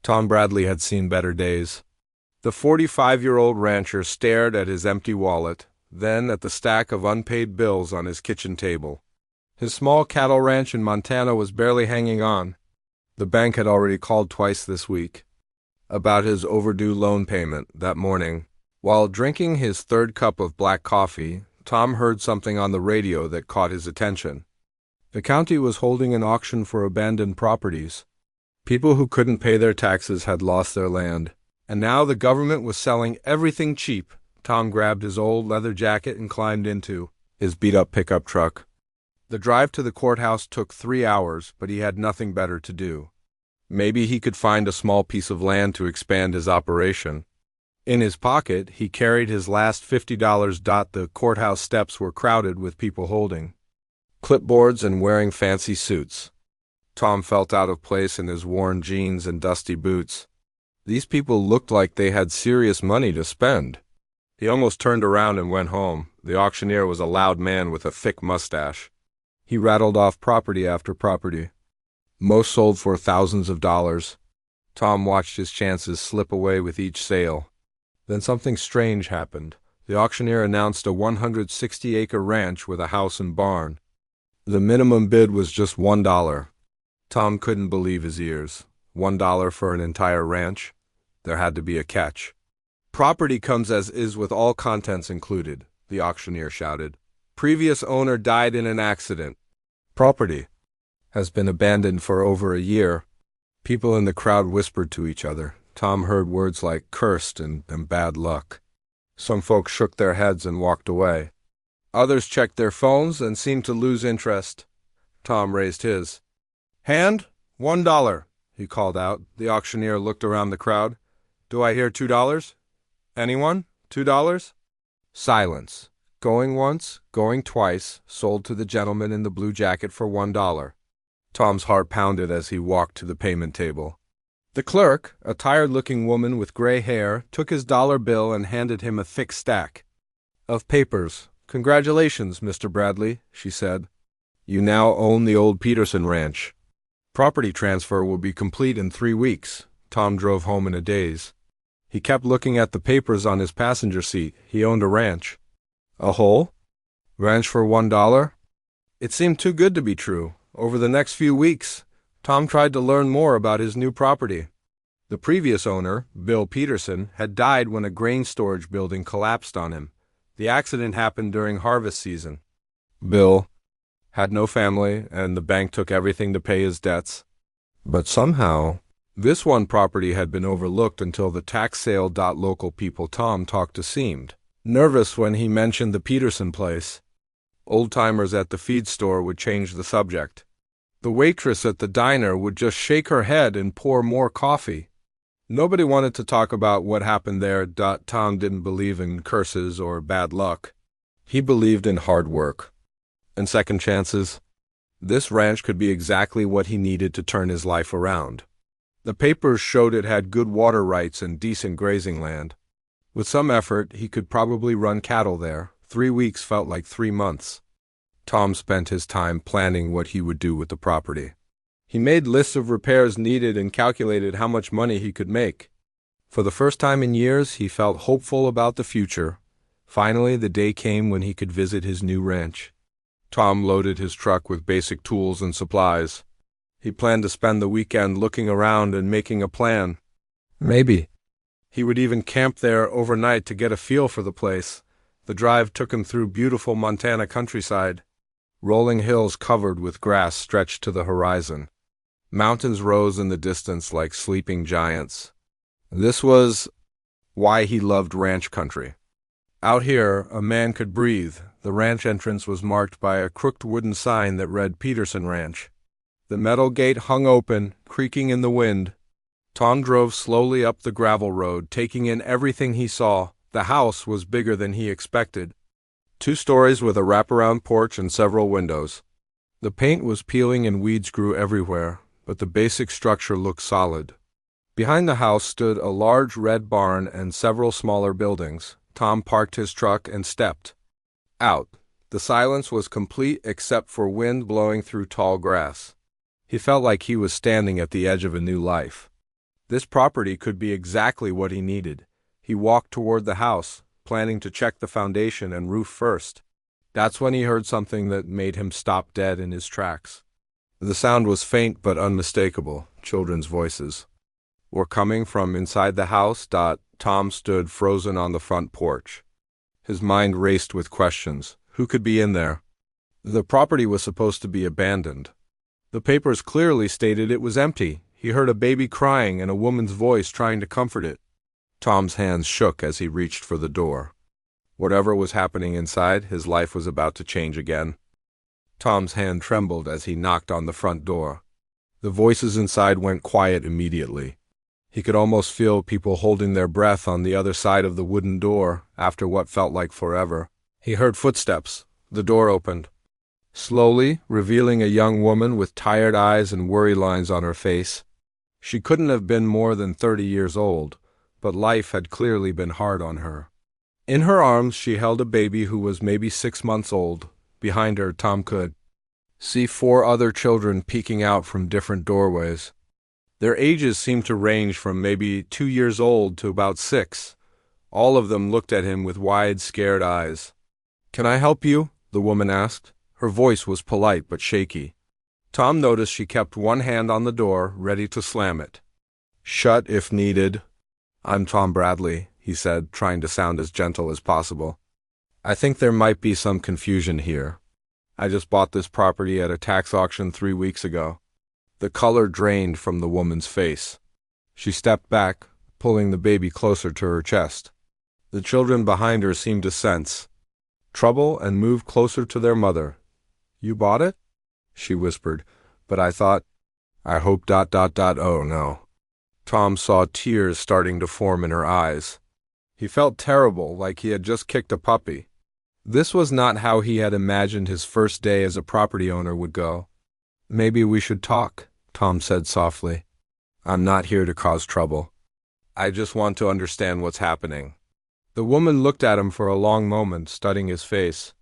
Tom Bradley had seen better days. The 45-year-old rancher stared at his empty wallet, then at the stack of unpaid bills on his kitchen table. His small cattle ranch in Montana was barely hanging on. The bank had already called twice this week about his overdue loan payment that morning. While drinking his third cup of black coffee, Tom heard something on the radio that caught his attention. The county was holding an auction for abandoned properties. People who couldn't pay their taxes had lost their land, and now the government was selling everything cheap. Tom grabbed his old leather jacket and climbed into his beat-up pickup truck. The drive to the courthouse took 3 hours, but he had nothing better to do. Maybe he could find a small piece of land to expand his operation. In his pocket, he carried his last $50. The courthouse steps were crowded with people holding clipboards and wearing fancy suits. Tom felt out of place in his worn jeans and dusty boots. These people looked like they had serious money to spend. He almost turned around and went home. The auctioneer was a loud man with a thick mustache. He rattled off property after property. Most sold for thousands of dollars. Tom watched his chances slip away with each sale. Then something strange happened. The auctioneer announced a 160-acre ranch with a house and barn. The minimum bid was just $1. Tom couldn't believe his ears. $1 for an entire ranch? There had to be a catch. "Property comes as is with all contents included," the auctioneer shouted. "Previous owner died in an accident. Property has been abandoned for over a year." People in the crowd whispered to each other. Tom heard words like cursed and bad luck. Some folks shook their heads and walked away. Others checked their phones and seemed to lose interest. Tom raised his hand. $1, he called out. The auctioneer looked around the crowd. "Do I hear $2? Anyone? $2? Silence. Going once, going twice, sold to the gentleman in the blue jacket for $1. Tom's heart pounded as he walked to the payment table. The clerk, a tired-looking woman with gray hair, took his dollar bill and handed him a thick stack of papers. "Congratulations, Mr. Bradley," she said. "You now own the old Peterson Ranch. Property transfer will be complete in 3 weeks." Tom drove home in a daze. He kept looking at the papers on his passenger seat. He owned a ranch. A whole ranch for $1? It seemed too good to be true. Over the next few weeks, Tom tried to learn more about his new property. The previous owner, Bill Peterson, had died when a grain storage building collapsed on him. The accident happened during harvest season. Bill had no family, and the bank took everything to pay his debts. But somehow, this one property had been overlooked until the tax sale. Local people Tom talked to seemed nervous when he mentioned the Peterson place. Old-timers at the feed store would change the subject. The waitress at the diner would just shake her head and pour more coffee. Nobody wanted to talk about what happened there. Tom didn't believe in curses or bad luck. He believed in hard work and second chances. This ranch could be exactly what he needed to turn his life around. The papers showed it had good water rights and decent grazing land. With some effort, he could probably run cattle there. 3 weeks felt like 3 months. Tom spent his time planning what he would do with the property. He made lists of repairs needed and calculated how much money he could make. For the first time in years, he felt hopeful about the future. Finally, the day came when he could visit his new ranch. Tom loaded his truck with basic tools and supplies. He planned to spend the weekend looking around and making a plan. Maybe he would even camp there overnight to get a feel for the place. The drive took him through beautiful Montana countryside. Rolling hills covered with grass stretched to the horizon. Mountains rose in the distance like sleeping giants. This was why he loved ranch country. Out here, a man could breathe. The ranch entrance was marked by a crooked wooden sign that read Peterson Ranch. The metal gate hung open, creaking in the wind. Tom drove slowly up the gravel road, taking in everything he saw. The house was bigger than he expected. 2 stories with a wraparound porch and several windows. The paint was peeling and weeds grew everywhere, but the basic structure looked solid. Behind the house stood a large red barn and several smaller buildings. Tom parked his truck and stepped out. The silence was complete except for wind blowing through tall grass. He felt like he was standing at the edge of a new life. This property could be exactly what he needed. He walked toward the house, planning to check the foundation and roof first. That's when he heard something that made him stop dead in his tracks. The sound was faint but unmistakable. Children's voices were coming from inside the house. Tom stood frozen on the front porch. His mind raced with questions. Who could be in there? The property was supposed to be abandoned. The papers clearly stated it was empty. He heard a baby crying and a woman's voice trying to comfort it. Tom's hands shook as he reached for the door. Whatever was happening inside, his life was about to change again. Tom's hand trembled as he knocked on the front door. The voices inside went quiet immediately. He could almost feel people holding their breath on the other side of the wooden door after what felt like forever. He heard footsteps. The door opened slowly, revealing a young woman with tired eyes and worry lines on her face. She couldn't have been more than 30 years old, but life had clearly been hard on her. In her arms, she held a baby who was maybe 6 months old. Behind her, Tom could see 4 other children peeking out from different doorways. Their ages seemed to range from maybe 2 years old to about 6. All of them looked at him with wide, scared eyes. "Can I help you?" the woman asked. Her voice was polite but shaky. Tom noticed she kept one hand on the door, ready to slam it. "Shut if needed." "I'm Tom Bradley," he said, trying to sound as gentle as possible. "I think there might be some confusion here. I just bought this property at a tax auction 3 weeks ago." The color drained from the woman's face. She stepped back, pulling the baby closer to her chest. The children behind her seemed to sense trouble and moved closer to their mother. "You bought it?" she whispered. "But I thought, I hope ... Oh no." Tom saw tears starting to form in her eyes. He felt terrible, like he had just kicked a puppy. This was not how he had imagined his first day as a property owner would go. "Maybe we should talk," Tom said softly. "I'm not here to cause trouble. I just want to understand what's happening." The woman looked at him for a long moment, studying his face.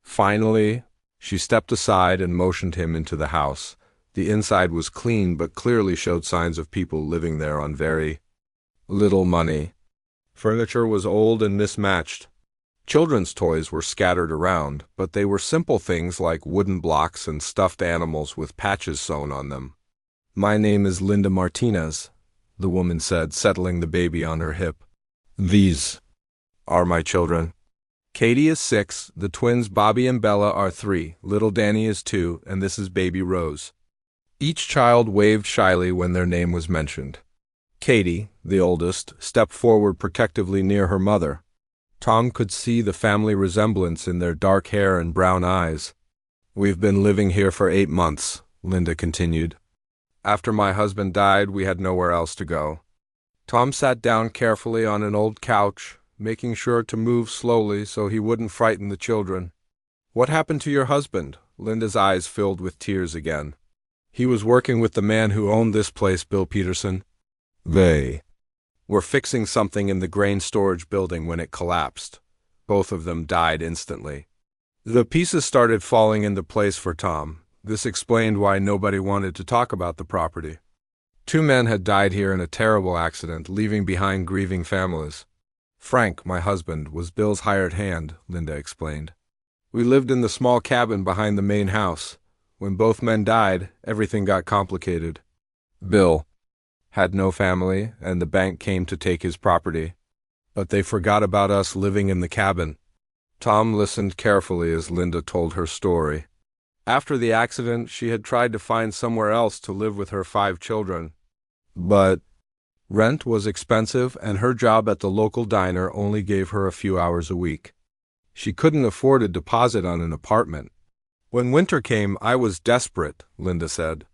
Finally, she stepped aside and motioned him into the house. The inside was clean but clearly showed signs of people living there on very little money. Furniture was old and mismatched. Children's toys were scattered around, but they were simple things like wooden blocks and stuffed animals with patches sewn on them. "My name is Linda Martinez," the woman said, settling the baby on her hip. "These are my children. Katie is 6, the twins Bobby and Bella are 3, little Danny is 2, and this is baby Rose." Each child waved shyly when their name was mentioned. Katie, the oldest, stepped forward protectively near her mother. Tom could see the family resemblance in their dark hair and brown eyes. "We've been living here for 8 months, Linda continued. "After my husband died, we had nowhere else to go." Tom sat down carefully on an old couch, making sure to move slowly so he wouldn't frighten the children. "What happened to your husband?" Linda's eyes filled with tears again. "He was working with the man who owned this place, Bill Peterson. They were fixing something in the grain storage building when it collapsed. Both of them died instantly." The pieces started falling into place for Tom. This explained why nobody wanted to talk about the property. 2 men had died here in a terrible accident, leaving behind grieving families. "Frank, my husband, was Bill's hired hand," Linda explained. "We lived in the small cabin behind the main house. When both men died, everything got complicated. Bill had no family, and the bank came to take his property. But they forgot about us living in the cabin." Tom listened carefully as Linda told her story. After the accident, she had tried to find somewhere else to live with her 5 children. But rent was expensive, and her job at the local diner only gave her a few hours a week. She couldn't afford a deposit on an apartment. "When winter came, I was desperate," Linda said.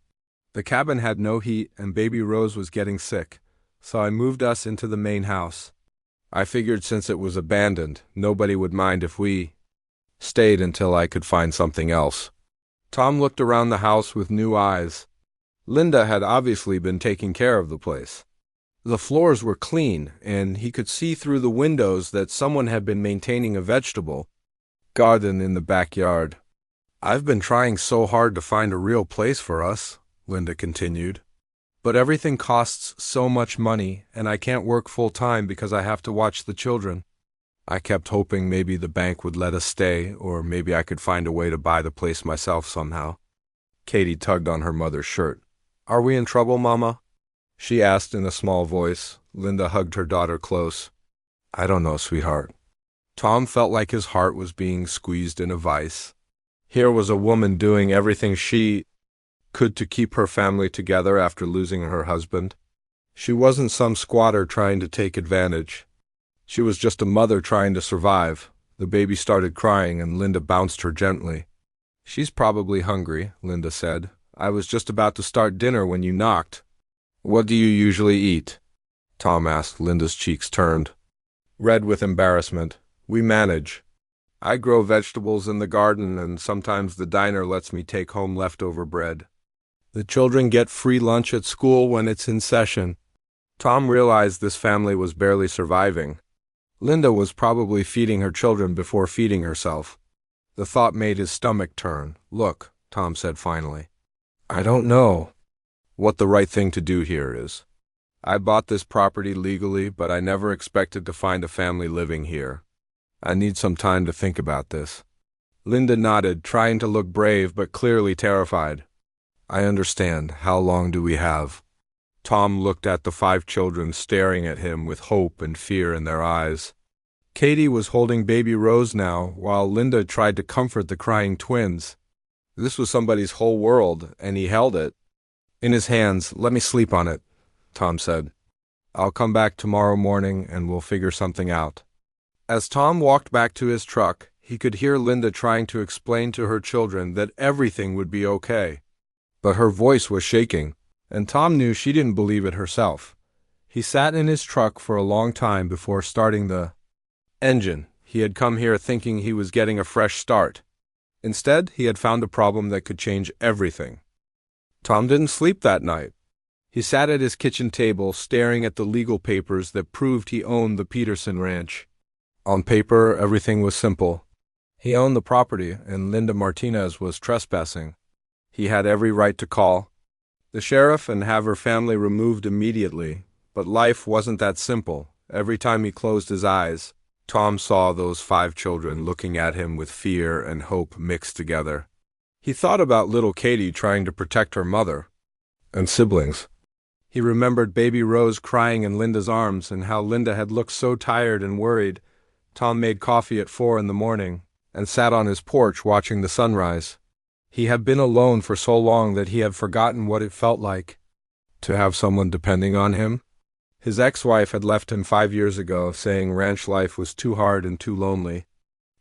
"The cabin had no heat, and baby Rose was getting sick, so I moved us into the main house. I figured since it was abandoned, nobody would mind if we stayed until I could find something else." Tom looked around the house with new eyes. Linda had obviously been taking care of the place. The floors were clean, and he could see through the windows that someone had been maintaining a vegetable garden in the backyard. "I've been trying so hard to find a real place for us," Linda continued. But everything costs so much money, and I can't work full-time because I have to watch the children. I kept hoping maybe the bank would let us stay, or maybe I could find a way to buy the place myself somehow. Katie tugged on her mother's shirt. "Are we in trouble, Mama?" she asked in a small voice. Linda hugged her daughter close. "I don't know, sweetheart." Tom felt like his heart was being squeezed in a vice. Here was a woman doing everything she could to keep her family together after losing her husband. She wasn't some squatter trying to take advantage. She was just a mother trying to survive. The baby started crying and Linda bounced her gently. "She's probably hungry," Linda said. "I was just about to start dinner when you knocked." "What do you usually eat?" Tom asked. Linda's cheeks turned red with embarrassment. "We manage. I grow vegetables in the garden, and sometimes the diner lets me take home leftover bread. The children get free lunch at school when it's in session." Tom realized this family was barely surviving. Linda was probably feeding her children before feeding herself. The thought made his stomach turn. "Look," Tom said finally, "I don't know what the right thing to do here is. I bought this property legally, but I never expected to find a family living here. I need some time to think about this." Linda nodded, trying to look brave but clearly terrified. "I understand. How long do we have?" Tom looked at the 5 children staring at him with hope and fear in their eyes. Katie was holding baby Rose now, while Linda tried to comfort the crying twins. This was somebody's whole world, and he held it in his hands. "Let me sleep on it," Tom said. "I'll come back tomorrow morning and we'll figure something out." As Tom walked back to his truck, he could hear Linda trying to explain to her children that everything would be okay. But her voice was shaking, and Tom knew she didn't believe it herself. He sat in his truck for a long time before starting the engine. He had come here thinking he was getting a fresh start. Instead, he had found a problem that could change everything. Tom didn't sleep that night. He sat at his kitchen table, staring at the legal papers that proved he owned the Peterson Ranch. On paper, everything was simple. He owned the property, and Linda Martinez was trespassing. He had every right to call the sheriff and have her family removed immediately. But life wasn't that simple. Every time he closed his eyes, Tom saw those 5 children looking at him with fear and hope mixed together. He thought about little Katie trying to protect her mother and siblings. He remembered baby Rose crying in Linda's arms and how Linda had looked so tired and worried. Tom made coffee at 4 in the morning and sat on his porch watching the sunrise. He had been alone for so long that he had forgotten what it felt like to have someone depending on him. His ex-wife had left him 5 years ago, saying ranch life was too hard and too lonely.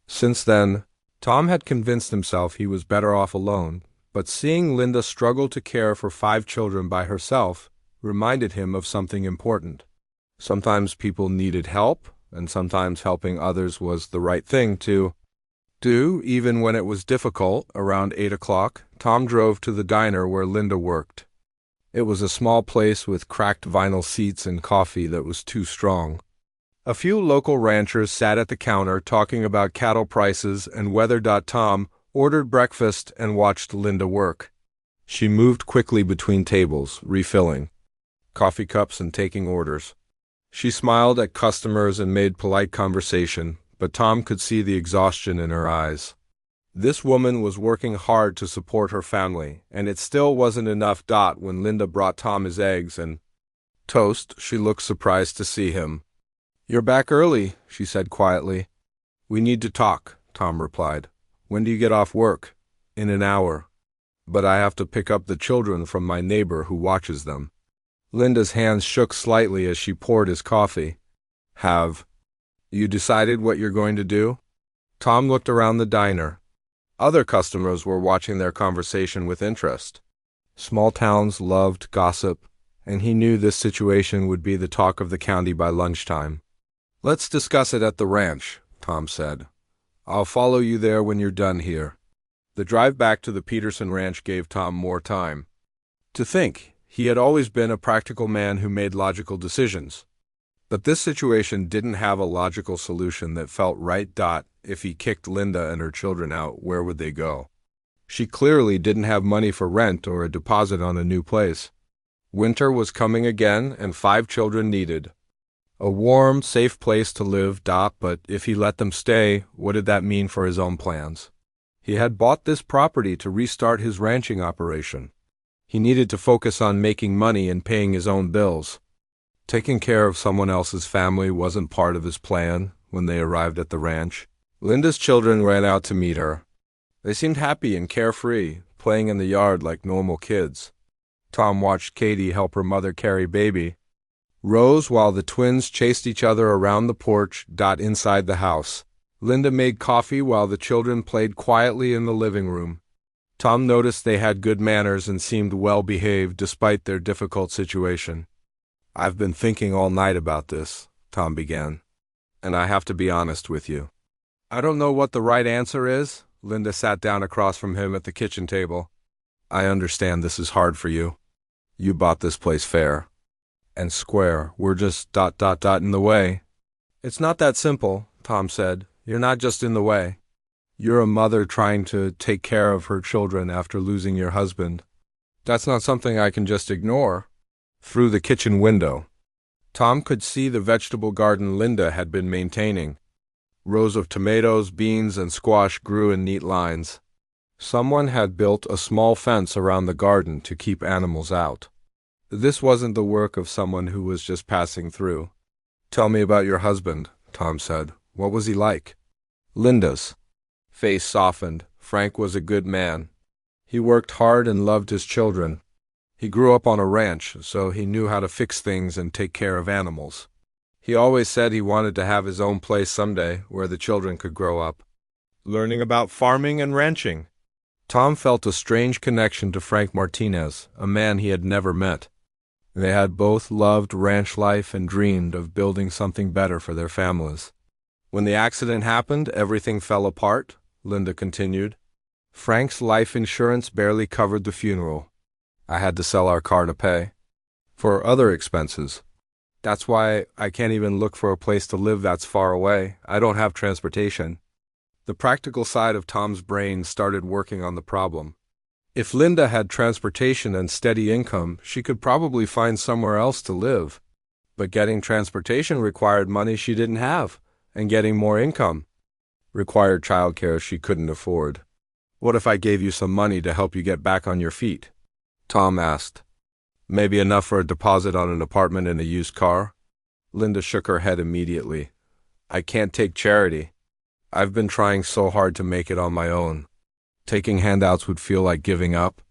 Since then, Tom had convinced himself he was better off alone, but seeing Linda struggle to care for 5 children by herself reminded him of something important. Sometimes people needed help, and sometimes helping others was the right thing to do, even when it was difficult. Around 8 o'clock, Tom drove to the diner where Linda worked. It was a small place with cracked vinyl seats and coffee that was too strong. A few local ranchers sat at the counter talking about cattle prices and whether. Tom ordered breakfast and watched Linda work. She moved quickly between tables, refilling coffee cups and taking orders. She smiled at customers and made polite conversation, but Tom could see the exhaustion in her eyes. This woman was working hard to support her family, and it still wasn't enough. When Linda brought Tom his eggs and toast, she looked surprised to see him. "You're back early," she said quietly. "We need to talk," Tom replied. "When do you get off work?" "In an hour. But I have to pick up the children from my neighbor who watches them." Linda's hands shook slightly as she poured his coffee. "Have you decided what you're going to do?" Tom looked around the diner. Other customers were watching their conversation with interest. Small towns loved gossip, and he knew this situation would be the talk of the county by lunchtime. "Let's discuss it at the ranch," Tom said. "I'll follow you there when you're done here." The drive back to the Peterson Ranch gave Tom more time to think. He had always been a practical man who made logical decisions. But this situation didn't have a logical solution that felt right. If he kicked Linda and her children out, where would they go? She clearly didn't have money for rent or a deposit on a new place. Winter was coming again, and 5 children needed a warm, safe place to live. But if he let them stay, what did that mean for his own plans? He had bought this property to restart his ranching operation. He needed to focus on making money and paying his own bills. Taking care of someone else's family wasn't part of his plan when they arrived at the ranch. Linda's children ran out to meet her. They seemed happy and carefree, playing in the yard like normal kids. Tom watched Katie help her mother carry baby Rose while the twins chased each other around the porch. Inside the house, Linda made coffee while the children played quietly in the living room. Tom noticed they had good manners and seemed well-behaved despite their difficult situation. "I've been thinking all night about this," Tom began, "and I have to be honest with you. I don't know what the right answer is." Linda sat down across from him at the kitchen table. "I understand this is hard for you. You bought this place fair and square. We're just ... in the way." "It's not that simple," Tom said. "You're not just in the way. You're a mother trying to take care of her children after losing your husband. That's not something I can just ignore." Through the kitchen window, Tom could see the vegetable garden Linda had been maintaining. Rows of tomatoes, beans, and squash grew in neat lines. Someone had built a small fence around the garden to keep animals out. This wasn't the work of someone who was just passing through. "Tell me about your husband," Tom said. "What was he like?" Linda's face softened. "Frank was a good man. He worked hard and loved his children. He grew up on a ranch, so he knew how to fix things and take care of animals. He always said he wanted to have his own place someday where the children could grow up, learning about farming and ranching." Tom felt a strange connection to Frank Martinez, a man he had never met. They had both loved ranch life and dreamed of building something better for their families. "When the accident happened, everything fell apart," Linda continued. "Frank's life insurance barely covered the funeral. I had to sell our car to pay for other expenses. That's why I can't even look for a place to live that's far away. I don't have transportation." The practical side of Tom's brain started working on the problem. If Linda had transportation and steady income, she could probably find somewhere else to live. But getting transportation required money she didn't have, and getting more income required childcare she couldn't afford. "What if I gave you some money to help you get back on your feet?" Tom asked. "Maybe enough for a deposit on an apartment and a used car?" Linda shook her head immediately. "I can't take charity. I've been trying so hard to make it on my own. Taking handouts would feel like giving up."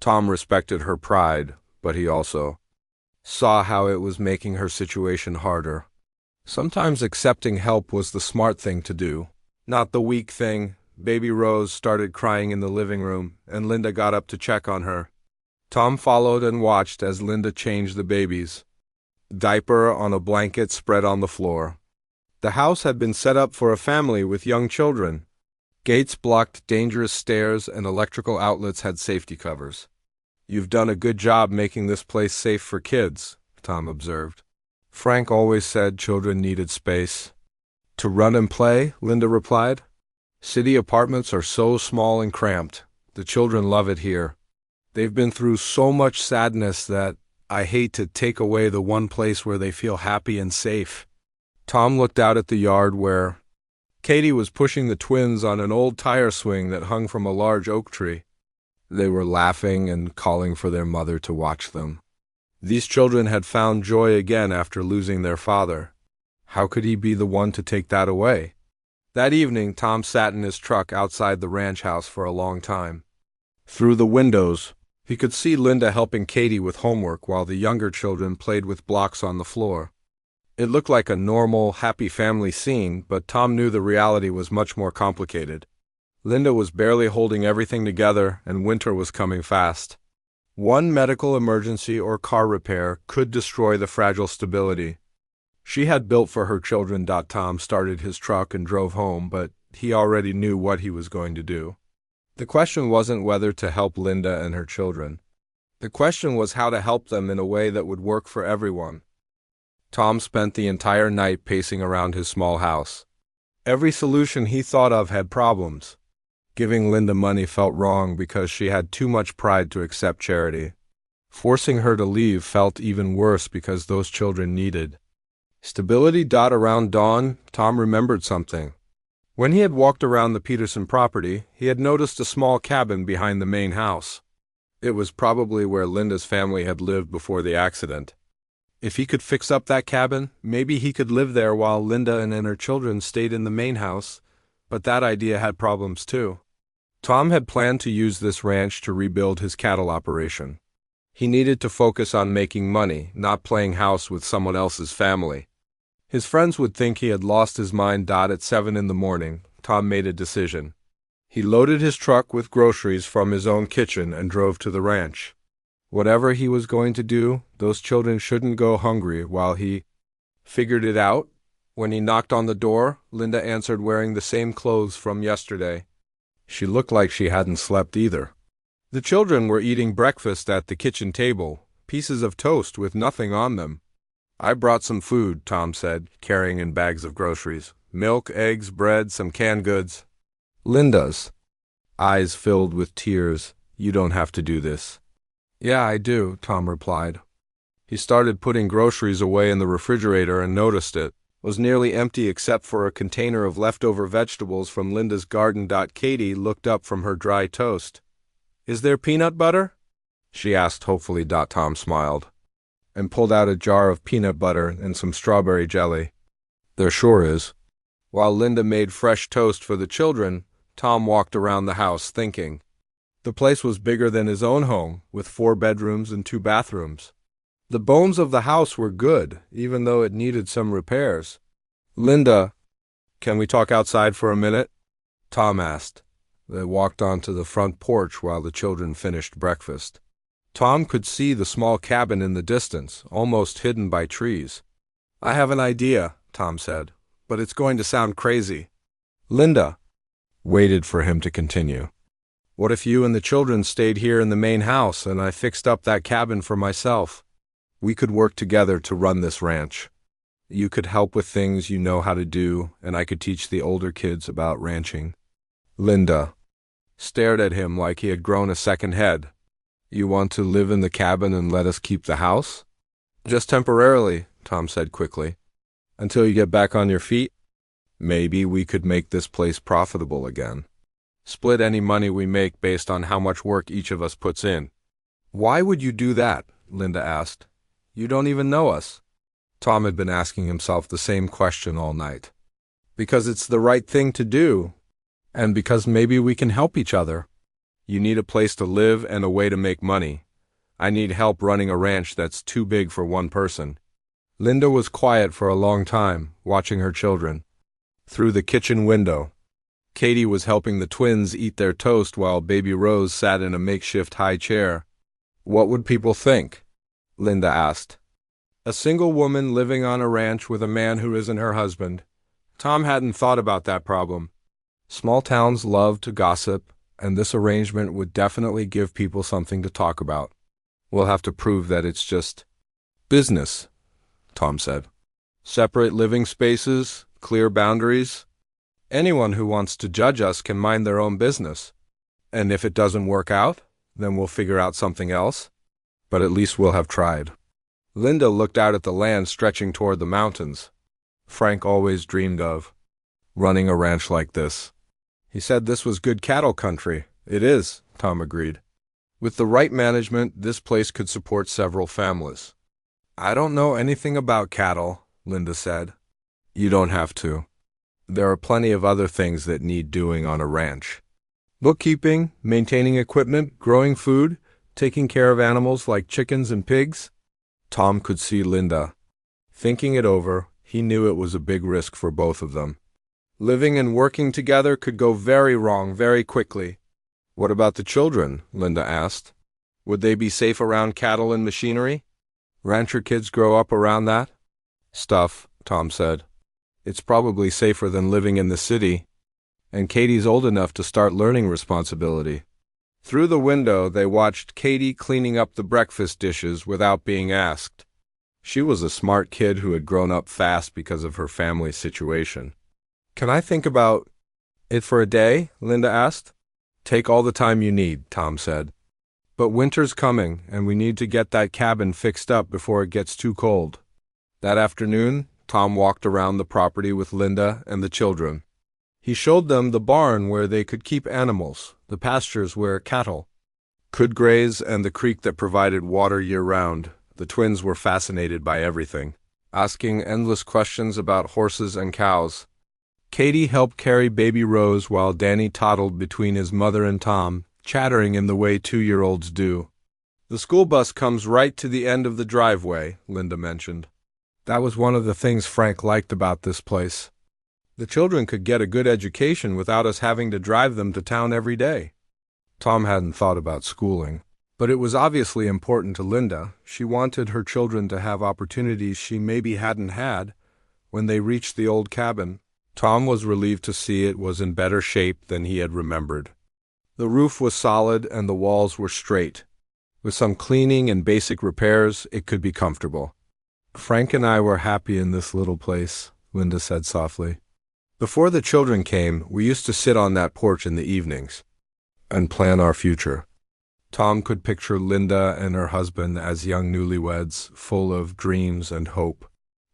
Tom respected her pride, but he also saw how it was making her situation harder. Sometimes accepting help was the smart thing to do, not the weak thing. Baby Rose started crying in the living room, and Linda got up to check on her. Tom followed and watched as Linda changed the baby's diaper on a blanket spread on the floor. The house had been set up for a family with young children. Gates blocked dangerous stairs and electrical outlets had safety covers. "You've done a good job making this place safe for kids," Tom observed. "Frank always said children needed space to run and play," Linda replied. "City apartments are so small and cramped. The children love it here. They've been through so much sadness that I hate to take away the one place where they feel happy and safe." Tom looked out at the yard where Katie was pushing the twins on an old tire swing that hung from a large oak tree. They were laughing and calling for their mother to watch them. These children had found joy again after losing their father. How could he be the one to take that away? That evening, Tom sat in his truck outside the ranch house for a long time. Through the windows, he could see Linda helping Katie with homework while the younger children played with blocks on the floor. It looked like a normal, happy family scene, but Tom knew the reality was much more complicated. Linda was barely holding everything together, and winter was coming fast. One medical emergency or car repair could destroy the fragile stability she had built for her children. Tom started his truck and drove home, but he already knew what he was going to do. The question wasn't whether to help Linda and her children. The question was how to help them in a way that would work for everyone. Tom spent the entire night pacing around his small house. Every solution he thought of had problems. Giving Linda money felt wrong because she had too much pride to accept charity. Forcing her to leave felt even worse because those children needed stability. Around dawn, Tom remembered something. When he had walked around the Peterson property, he had noticed a small cabin behind the main house. It was probably where Linda's family had lived before the accident. If he could fix up that cabin, maybe he could live there while Linda and her children stayed in the main house, but that idea had problems too. Tom had planned to use this ranch to rebuild his cattle operation. He needed to focus on making money, not playing house with someone else's family. His friends would think he had lost his mind. At 7 in the morning, Tom made a decision. He loaded his truck with groceries from his own kitchen and drove to the ranch. Whatever he was going to do, those children shouldn't go hungry while he figured it out. When he knocked on the door, Linda answered wearing the same clothes from yesterday. She looked like she hadn't slept either. The children were eating breakfast at the kitchen table, pieces of toast with nothing on them. "I brought some food," Tom said, carrying in bags of groceries. "Milk, eggs, bread, some canned goods." Linda's eyes filled with tears. "You don't have to do this." "Yeah, I do," Tom replied. He started putting groceries away in the refrigerator and noticed it was nearly empty except for a container of leftover vegetables from Linda's garden. Katie looked up from her dry toast. "Is there peanut butter?" she asked hopefully. Tom smiled and pulled out a jar of peanut butter and some strawberry jelly. "There sure is." While Linda made fresh toast for the children, Tom walked around the house thinking. The place was bigger than his own home, with 4 bedrooms and 2 bathrooms. The bones of the house were good, even though it needed some repairs. "Linda, can we talk outside for a minute?" Tom asked. They walked onto the front porch while the children finished breakfast. Tom could see the small cabin in the distance, almost hidden by trees. "I have an idea," Tom said, "but it's going to sound crazy." Linda waited for him to continue. "What if you and the children stayed here in the main house and I fixed up that cabin for myself? We could work together to run this ranch. You could help with things you know how to do, and I could teach the older kids about ranching." Linda stared at him like he had grown a second head. "You want to live in the cabin and let us keep the house?" "Just temporarily," Tom said quickly. "Until you get back on your feet? Maybe we could make this place profitable again. Split any money we make based on how much work each of us puts in." "Why would you do that?" Linda asked. "You don't even know us." Tom had been asking himself the same question all night. "Because it's the right thing to do, and because maybe we can help each other. You need a place to live and a way to make money. I need help running a ranch that's too big for one person." Linda was quiet for a long time, watching her children. Through the kitchen window, Katie was helping the twins eat their toast while baby Rose sat in a makeshift high chair. "What would people think?" Linda asked. "A single woman living on a ranch with a man who isn't her husband." Tom hadn't thought about that problem. Small towns love to gossip, and this arrangement would definitely give people something to talk about. "We'll have to prove that it's just business," Tom said. "Separate living spaces, clear boundaries. Anyone who wants to judge us can mind their own business. And if it doesn't work out, then we'll figure out something else. But at least we'll have tried." Linda looked out at the land stretching toward the mountains. Frank always dreamed of running a ranch like this. He said this was good cattle country. "It is," Tom agreed. "With the right management, this place could support several families." "I don't know anything about cattle," Linda said. "You don't have to. There are plenty of other things that need doing on a ranch. Bookkeeping, maintaining equipment, growing food, taking care of animals like chickens and pigs." Tom could see Linda. Thinking it over, he knew it was a big risk for both of them. Living and working together could go very wrong very quickly. "What about the children?" Linda asked. "Would they be safe around cattle and machinery? Rancher kids grow up around that stuff," Tom said. "It's probably safer than living in the city. And Katie's old enough to start learning responsibility." Through the window, they watched Katie cleaning up the breakfast dishes without being asked. She was a smart kid who had grown up fast because of her family situation. "Can I think about it for a day?" Linda asked. "Take all the time you need," Tom said. But winter's coming, and we need to get that cabin fixed up before it gets too cold. That afternoon, Tom walked around the property with Linda and the children. He showed them the barn where they could keep animals, the pastures where cattle could graze, and the creek that provided water year-round. The twins were fascinated by everything, asking endless questions about horses and cows. Katie helped carry baby Rose while Danny toddled between his mother and Tom, chattering in the way 2-year-olds do. The school bus comes right to the end of the driveway, Linda mentioned. That was one of the things Frank liked about this place. The children could get a good education without us having to drive them to town every day. Tom hadn't thought about schooling, but it was obviously important to Linda. She wanted her children to have opportunities she maybe hadn't had when they reached the old cabin. Tom was relieved to see it was in better shape than he had remembered. The roof was solid and the walls were straight. With some cleaning and basic repairs, it could be comfortable. Frank and I were happy in this little place, Linda said softly. Before the children came, we used to sit on that porch in the evenings and plan our future. Tom could picture Linda and her husband as young newlyweds, full of dreams and hope.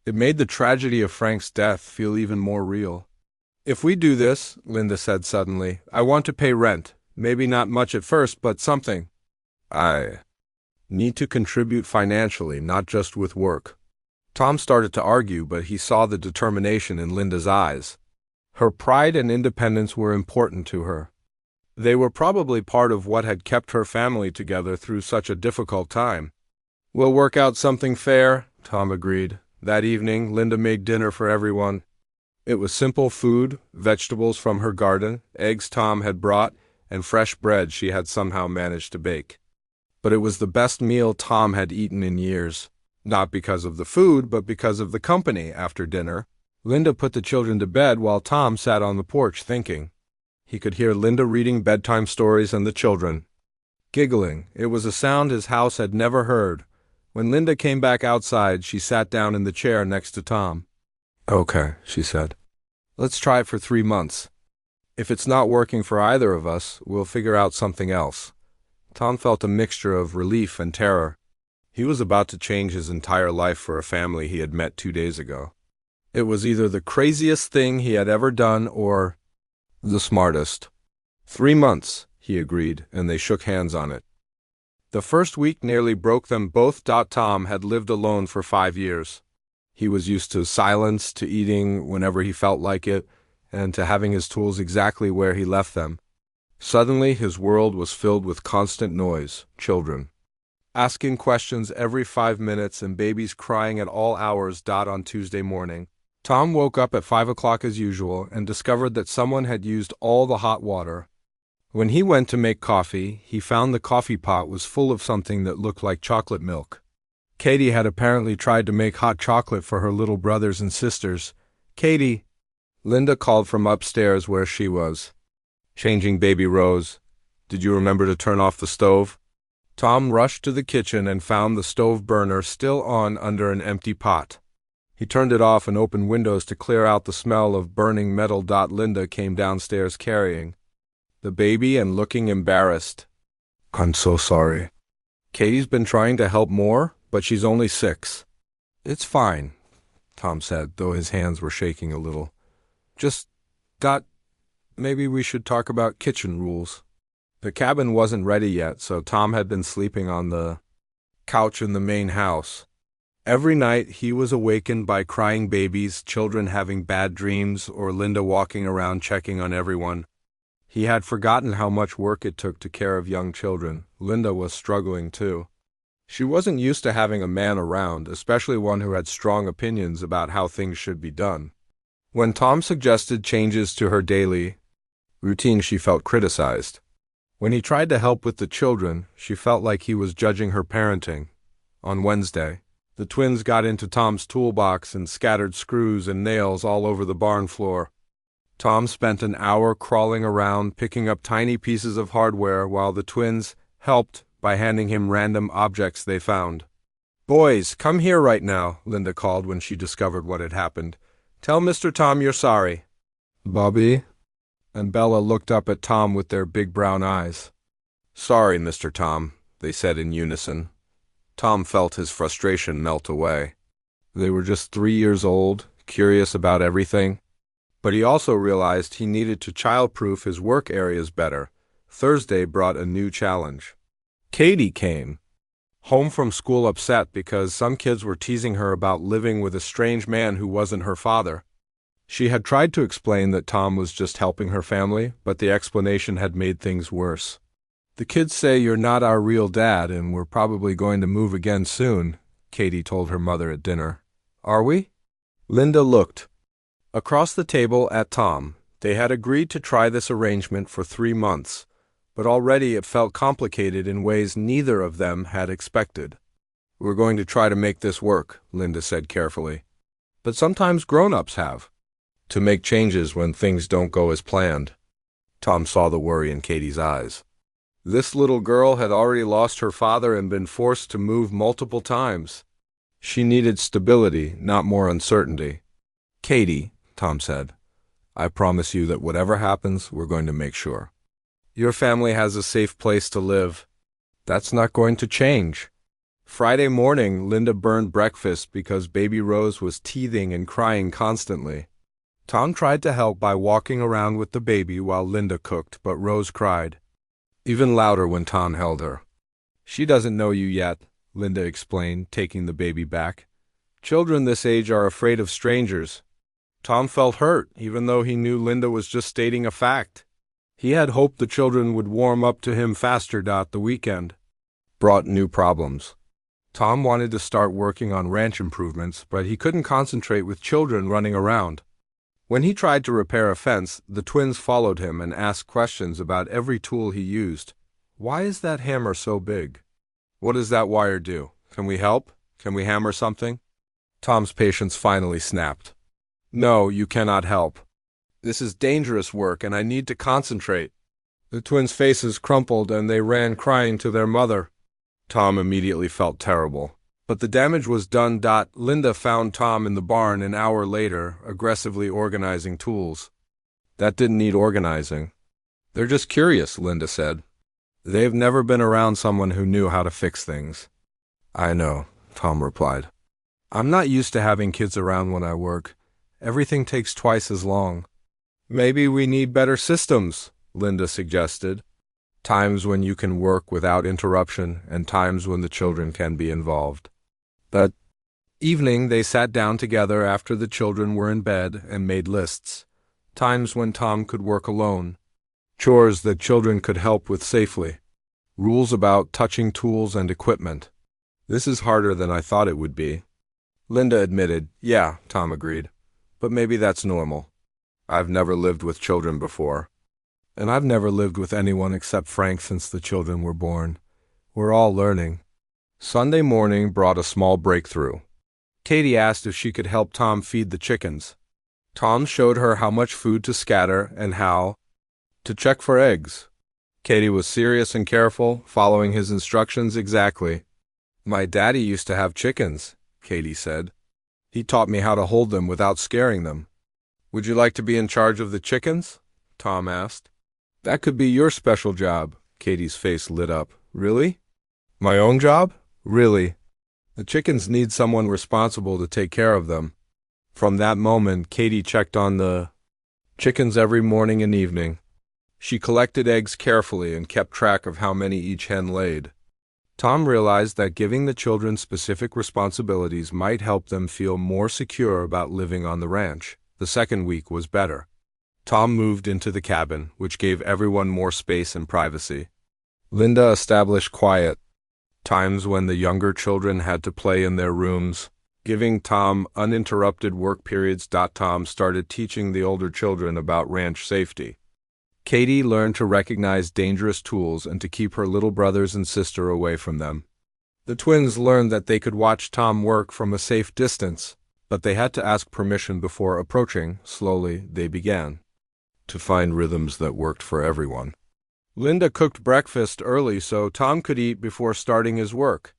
It made the tragedy of Frank's death feel even more real. If we do this, Linda said suddenly, I want to pay rent. Maybe not much at first, but something. I need to contribute financially, not just with work. Tom started to argue, but he saw the determination in Linda's eyes. Her pride and independence were important to her. They were probably part of what had kept her family together through such a difficult time. We'll work out something fair, Tom agreed. That evening, Linda made dinner for everyone. It was simple food, vegetables from her garden, eggs Tom had brought, and fresh bread she had somehow managed to bake. But it was the best meal Tom had eaten in years. Not because of the food, but because of the company after dinner. Linda put the children to bed while Tom sat on the porch thinking. He could hear Linda reading bedtime stories and the children giggling. It was a sound his house had never heard. When Linda came back outside, she sat down in the chair next to Tom. Okay, she said. Let's try it for 3 months. If it's not working for either of us, we'll figure out something else. Tom felt a mixture of relief and terror. He was about to change his entire life for a family he had met 2 days ago. It was either the craziest thing he had ever done or the smartest. 3 months, he agreed, and they shook hands on it. The first week nearly broke them both. Tom had lived alone for 5 years. He was used to silence, to eating whenever he felt like it, and to having his tools exactly where he left them. Suddenly, his world was filled with constant noise, children asking questions every 5 minutes and babies crying at all hours. On Tuesday morning, Tom woke up at 5 o'clock as usual and discovered that someone had used all the hot water. When he went to make coffee, he found the coffee pot was full of something that looked like chocolate milk. Katie had apparently tried to make hot chocolate for her little brothers and sisters. Katie, Linda called from upstairs where she was changing baby Rose. Did you remember to turn off the stove? Tom rushed to the kitchen and found the stove burner still on under an empty pot. He turned it off and opened windows to clear out the smell of burning metal. Linda came downstairs carrying the baby and looking embarrassed. I'm so sorry. Katie's been trying to help more, but she's only 6. It's fine, Tom said, though his hands were shaking a little. Just, maybe we should talk about kitchen rules. The cabin wasn't ready yet, so Tom had been sleeping on the couch in the main house. Every night he was awakened by crying babies, children having bad dreams, or Linda walking around checking on everyone. He had forgotten how much work it took to care of young children. Linda was struggling too. She wasn't used to having a man around, especially one who had strong opinions about how things should be done. When Tom suggested changes to her daily routine, she felt criticized. When he tried to help with the children, she felt like he was judging her parenting. On Wednesday, the twins got into Tom's toolbox and scattered screws and nails all over the barn floor. Tom spent an hour crawling around, picking up tiny pieces of hardware while the twins helped by handing him random objects they found. Boys, come here right now, Linda called when she discovered what had happened. Tell Mr. Tom you're sorry. Bobby and Bella looked up at Tom with their big brown eyes. Sorry, Mr. Tom. they said in unison. Tom felt his frustration melt away. They were just 3 years old, curious about everything. But he also realized he needed to child-proof his work areas better. Thursday brought a new challenge. Katie came home from school upset because some kids were teasing her about living with a strange man who wasn't her father. She had tried to explain that Tom was just helping her family, but the explanation had made things worse. "The kids say you're not our real dad and we're probably going to move again soon," Katie told her mother at dinner. "Are we?" Linda looked across the table at Tom. They had agreed to try this arrangement for 3 months, but already it felt complicated in ways neither of them had expected. "We're going to try to make this work," Linda said carefully. "But sometimes grown-ups have to make changes when things don't go as planned." Tom saw the worry in Katie's eyes. This little girl had already lost her father and been forced to move multiple times. She needed stability, not more uncertainty. "Katie," Tom said, "I promise you that whatever happens, we're going to make sure your family has a safe place to live." "That's not going to change." Friday morning, Linda burned breakfast because baby Rose was teething and crying constantly. Tom tried to help by walking around with the baby while Linda cooked, but Rose cried even louder when Tom held her. "She doesn't know you yet," Linda explained, taking the baby back. "Children this age are afraid of strangers." Tom felt hurt, even though he knew Linda was just stating a fact. He had hoped the children would warm up to him faster. The weekend brought new problems. Tom wanted to start working on ranch improvements, but he couldn't concentrate with children running around. When he tried to repair a fence, the twins followed him and asked questions about every tool he used. "Why is that hammer so big? What does that wire do? Can we help? Can we hammer something?" Tom's patience finally snapped. "No, you cannot help. This is dangerous work and I need to concentrate." The twins' faces crumpled and they ran crying to their mother. Tom immediately felt terrible. But the damage was done. Linda found Tom in the barn an hour later, aggressively organizing tools. "That didn't need organizing." "They're just curious," Linda said. "They've never been around someone who knew how to fix things." "I know," Tom replied. "I'm not used to having kids around when I work. Everything takes twice as long." "Maybe we need better systems," Linda suggested. "Times when you can work without interruption and times when the children can be involved." That evening they sat down together after the children were in bed and made lists. Times when Tom could work alone. Chores that children could help with safely. Rules about touching tools and equipment. "This is harder than I thought it would be," Linda admitted. "Yeah," Tom agreed. "But maybe that's normal. I've never lived with children before. And I've never lived with anyone except Frank since the children were born. We're all learning." Sunday morning brought a small breakthrough. Katie asked if she could help Tom feed the chickens. Tom showed her how much food to scatter and how to check for eggs. Katie was serious and careful, following his instructions exactly. "My daddy used to have chickens," Katie said. "He taught me how to hold them without scaring them." "Would you like to be in charge of the chickens?" Tom asked. "That could be your special job." Katie's face lit up. "Really? My own job? Really? The chickens need someone responsible to take care of them." From that moment, Katie checked on the chickens every morning and evening. She collected eggs carefully and kept track of how many each hen laid. Tom realized that giving the children specific responsibilities might help them feel more secure about living on the ranch. The second week was better. Tom moved into the cabin, which gave everyone more space and privacy. Linda established quiet times when the younger children had to play in their rooms, giving Tom uninterrupted work periods. Tom started teaching the older children about ranch safety. Katie learned to recognize dangerous tools and to keep her little brothers and sister away from them. The twins learned that they could watch Tom work from a safe distance, but they had to ask permission before approaching. Slowly, they began to find rhythms that worked for everyone. Linda cooked breakfast early so Tom could eat before starting his work.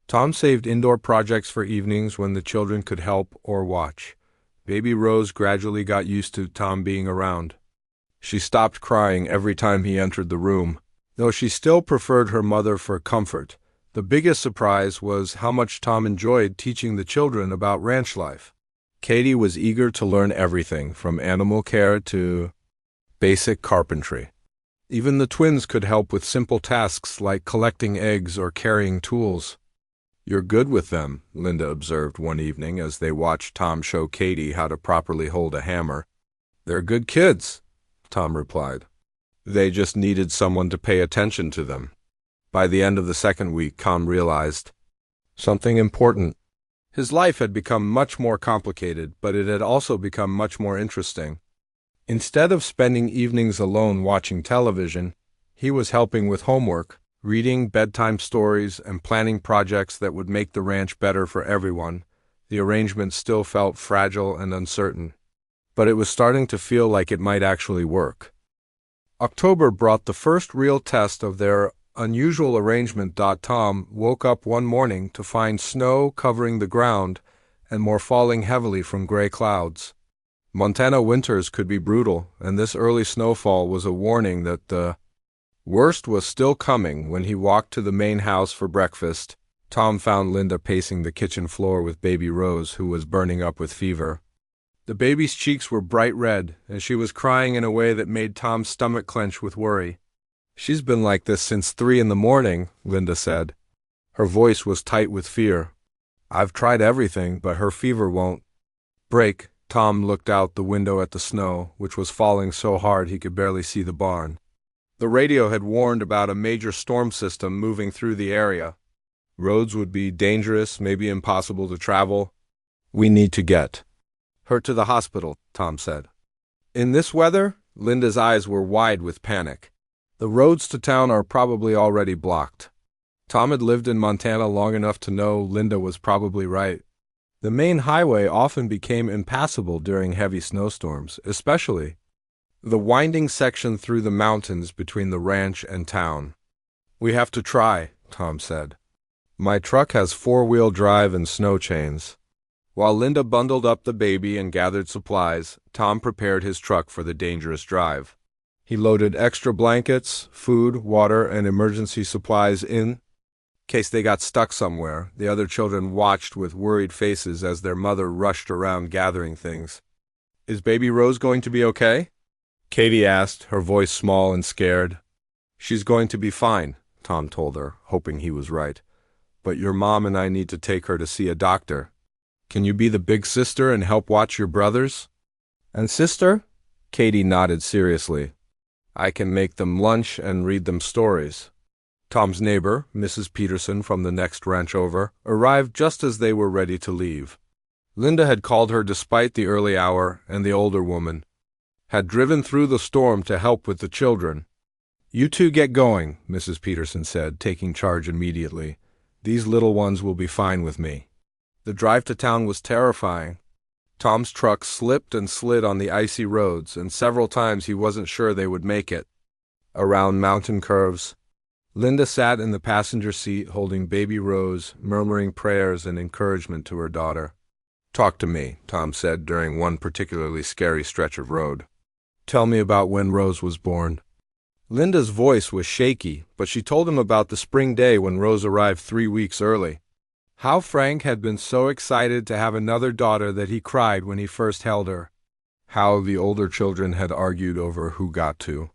Tom saved indoor projects for evenings when the children could help or watch. Baby Rose gradually got used to Tom being around. She stopped crying every time he entered the room. Though she still preferred her mother for comfort, the biggest surprise was how much Tom enjoyed teaching the children about ranch life. Katie was eager to learn everything from animal care to basic carpentry. Even the twins could help with simple tasks like collecting eggs or carrying tools. "You're good with them," Linda observed one evening as they watched Tom show Katie how to properly hold a hammer. "They're good kids," Tom replied. "They just needed someone to pay attention to them." By the end of the second week, Tom realized something important. His life had become much more complicated, but it had also become much more interesting. Instead of spending evenings alone watching television, he was helping with homework, reading bedtime stories, and planning projects that would make the ranch better for everyone. The arrangement still felt fragile and uncertain, but it was starting to feel like it might actually work. October brought the first real test of their unusual arrangement. Tom woke up one morning to find snow covering the ground and more falling heavily from gray clouds. Montana winters could be brutal, and this early snowfall was a warning that the worst was still coming. When he walked to the main house for breakfast, Tom found Linda pacing the kitchen floor with baby Rose, who was burning up with fever. The baby's cheeks were bright red, and she was crying in a way that made Tom's stomach clench with worry. "She's been like this since 3 a.m, Linda said. Her voice was tight with fear. "I've tried everything, but her fever won't break." Tom looked out the window at the snow, which was falling so hard he could barely see the barn. The radio had warned about a major storm system moving through the area. Roads would be dangerous, maybe impossible to travel. "We need to get her to the hospital," Tom said. "In this weather?" Linda's eyes were wide with panic. "The roads to town are probably already blocked." Tom had lived in Montana long enough to know Linda was probably right. The main highway often became impassable during heavy snowstorms, especially the winding section through the mountains between the ranch and town. "We have to try," Tom said. "My truck has 4-wheel drive and snow chains." While Linda bundled up the baby and gathered supplies, Tom prepared his truck for the dangerous drive. He loaded extra blankets, food, water, and emergency supplies in case they got stuck somewhere. The other children watched with worried faces as their mother rushed around gathering things. "Is baby Rose going to be okay?" Katie asked, her voice small and scared. "She's going to be fine," Tom told her, hoping he was right. "But your mom and I need to take her to see a doctor. Can you be the big sister and help watch your brothers?" "And sister?" Katie nodded seriously. "I can make them lunch and read them stories." Tom's neighbor, Mrs. Peterson from the next ranch over, arrived just as they were ready to leave. Linda had called her despite the early hour, and the older woman had driven through the storm to help with the children. "You two get going," Mrs. Peterson said, taking charge immediately. "These little ones will be fine with me." The drive to town was terrifying. Tom's truck slipped and slid on the icy roads, and several times he wasn't sure they would make it. Around mountain curves, Linda sat in the passenger seat holding baby Rose, murmuring prayers and encouragement to her daughter. "Talk to me," Tom said during one particularly scary stretch of road. "Tell me about when Rose was born." Linda's voice was shaky, but she told him about the spring day when Rose arrived 3 weeks early. How Frank had been so excited to have another daughter that he cried when he first held her. How the older children had argued over who got to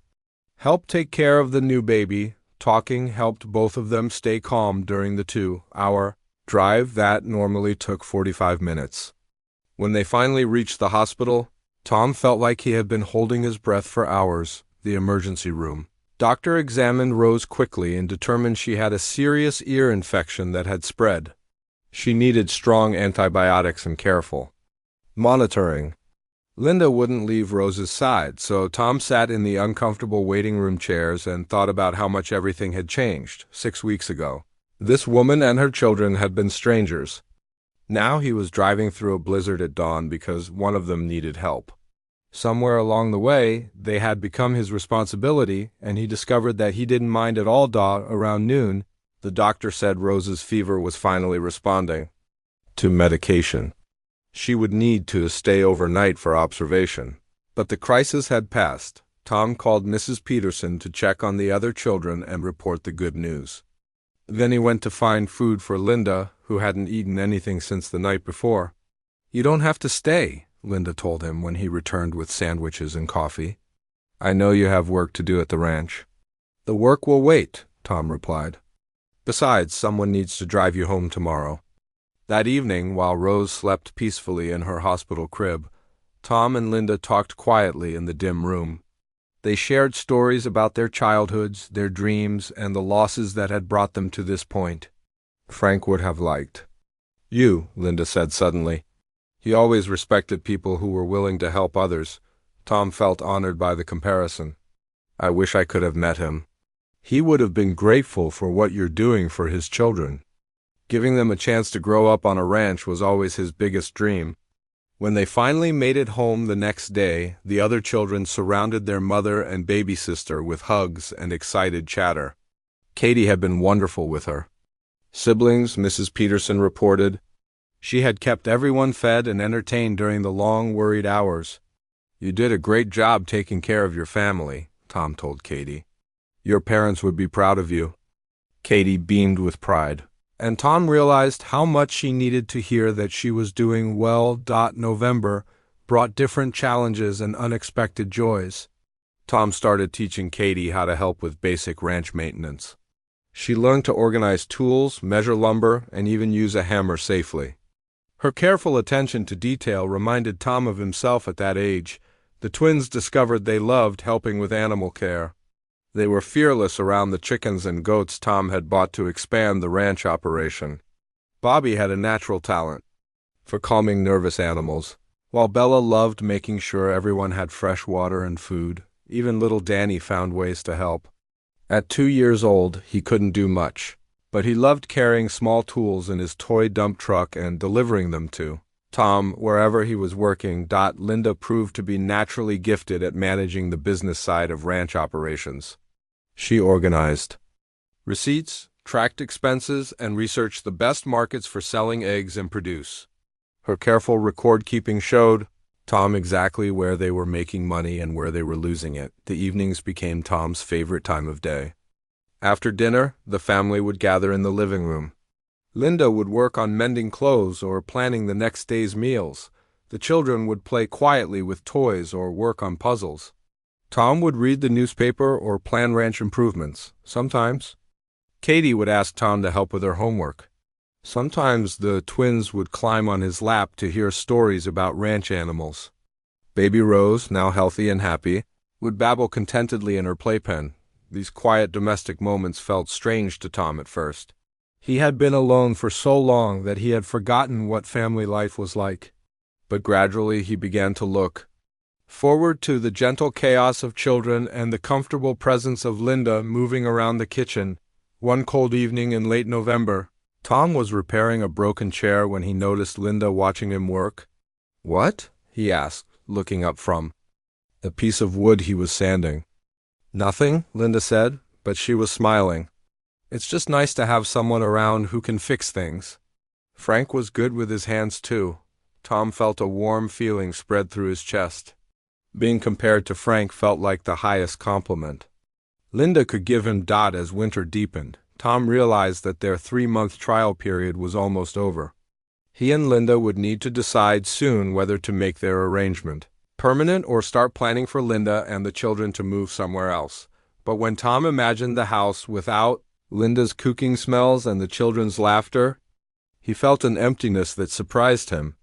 help take care of the new baby. Talking helped both of them stay calm during the 2-hour drive that normally took 45 minutes. When they finally reached the hospital, Tom felt like he had been holding his breath for hours. The emergency room. Doctor examined Rose quickly and determined she had a serious ear infection that had spread. She needed strong antibiotics and careful monitoring. Linda wouldn't leave Rose's side, so Tom sat in the uncomfortable waiting room chairs and thought about how much everything had changed 6 weeks ago. This woman and her children had been strangers. Now he was driving through a blizzard at dawn because one of them needed help. Somewhere along the way, they had become his responsibility, and he discovered that he didn't mind at all. Around noon, the doctor said Rose's fever was finally responding to medication. She would need to stay overnight for observation. But the crisis had passed. Tom called Mrs. Peterson to check on the other children and report the good news. Then he went to find food for Linda, who hadn't eaten anything since the night before. "You don't have to stay," Linda told him when he returned with sandwiches and coffee. "I know you have work to do at the ranch." "The work will wait," Tom replied. "Besides, someone needs to drive you home tomorrow." That evening, while Rose slept peacefully in her hospital crib, Tom and Linda talked quietly in the dim room. They shared stories about their childhoods, their dreams, and the losses that had brought them to this point. Frank would have liked you, Linda said suddenly. He always respected people who were willing to help others. Tom felt honored by the comparison. "I wish I could have met him. He would have been grateful for what you're doing for his children." Giving them a chance to grow up on a ranch was always his biggest dream. When they finally made it home the next day, the other children surrounded their mother and baby sister with hugs and excited chatter. Katie had been wonderful with her siblings, Mrs. Peterson reported. She had kept everyone fed and entertained during the long, worried hours. "You did a great job taking care of your family," Tom told Katie. "Your parents would be proud of you." Katie beamed with pride, and Tom realized how much she needed to hear that she was doing well. November brought different challenges and unexpected joys. Tom started teaching Katie how to help with basic ranch maintenance. She learned to organize tools, measure lumber, and even use a hammer safely. Her careful attention to detail reminded Tom of himself at that age. The twins discovered they loved helping with animal care. They were fearless around the chickens and goats Tom had bought to expand the ranch operation. Bobby had a natural talent for calming nervous animals, while Bella loved making sure everyone had fresh water and food. Even little Danny found ways to help. At 2 years old, he couldn't do much, but he loved carrying small tools in his toy dump truck and delivering them to Tom wherever he was working. Linda proved to be naturally gifted at managing the business side of ranch operations. She organized receipts, tracked expenses, and researched the best markets for selling eggs and produce. Her careful record-keeping showed Tom exactly where they were making money and where they were losing it. The evenings became Tom's favorite time of day. After dinner, the family would gather in the living room. Linda would work on mending clothes or planning the next day's meals. The children would play quietly with toys or work on puzzles. Tom would read the newspaper or plan ranch improvements. Sometimes Katie would ask Tom to help with her homework. Sometimes the twins would climb on his lap to hear stories about ranch animals. Baby Rose, now healthy and happy, would babble contentedly in her playpen. These quiet domestic moments felt strange to Tom at first. He had been alone for so long that he had forgotten what family life was like. But gradually he began to look forward to the gentle chaos of children and the comfortable presence of Linda moving around the kitchen. One cold evening in late November, Tom was repairing a broken chair when he noticed Linda watching him work. "What?" he asked, looking up from the piece of wood he was sanding. "Nothing," Linda said, but she was smiling. "It's just nice to have someone around who can fix things." Frank was good with his hands too. Tom felt a warm feeling spread through his chest. Being compared to Frank felt like the highest compliment. Linda could give him as winter deepened. Tom realized that their 3-month trial period was almost over. He and Linda would need to decide soon whether to make their arrangement permanent or start planning for Linda and the children to move somewhere else. But when Tom imagined the house without Linda's cooking smells and the children's laughter, he felt an emptiness that surprised him.